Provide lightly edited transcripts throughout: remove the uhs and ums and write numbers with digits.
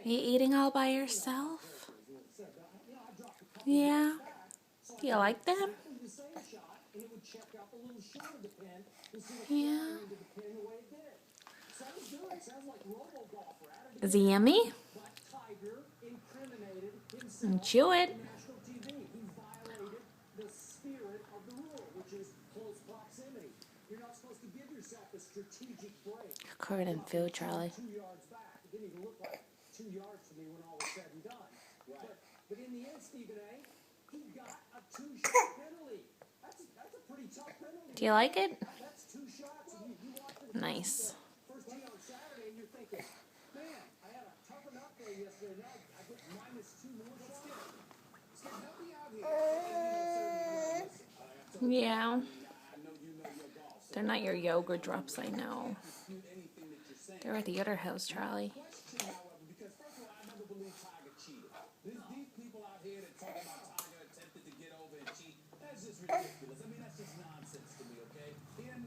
you eating all by yourself? Yeah. Do you like them? Yeah. Is he yummy? Chew it. Covered in food, Charlie. But in the end, Stephen A., he got a 2-shot penalty. That's a pretty tough penalty. Do you like it? That's 2 shots. Nice. First tee on Saturday, and you're thinking, man, I had a tough enough day yesterday. Now I get -2 more shots. Skip, help me out here. Yeah. They're not your yoga drops, I know. They're at the other house, Charlie. These people out here that talk about Tiger attempted to get over and cheat, that's just ridiculous. I mean, that's just nonsense to me, okay? He doesn't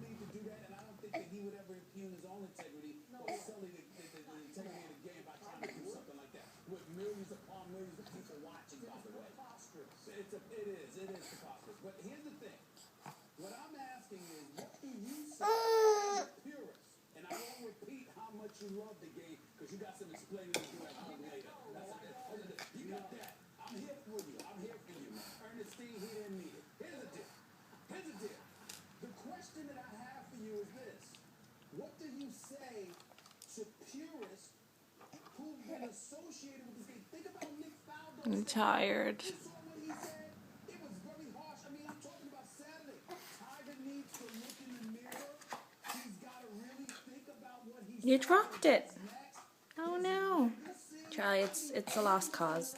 need to do that, and I don't think that he would ever impugn his own integrity or sully the integrity of the game by trying to do something like that. With millions upon millions of people watching, by the way. It is preposterous. But here's the thing. What I'm asking is, what do you say as a purist? And I won't repeat how much you love the game, because you got some explaining to do at home later. You got that. I'm here for you. Ernestine, he didn't need it. Here's the deal. The question that I have for you is this. What do you say to purists who've been associated with this game? Think about Nick Faldo. I'm tired. You saw what he said? It was very harsh. I mean, I'm talking about Saturday. Tiger needs to look in the mirror. He's got to really think about what he's. You dropped it. Oh no. Charlie, it's a lost cause.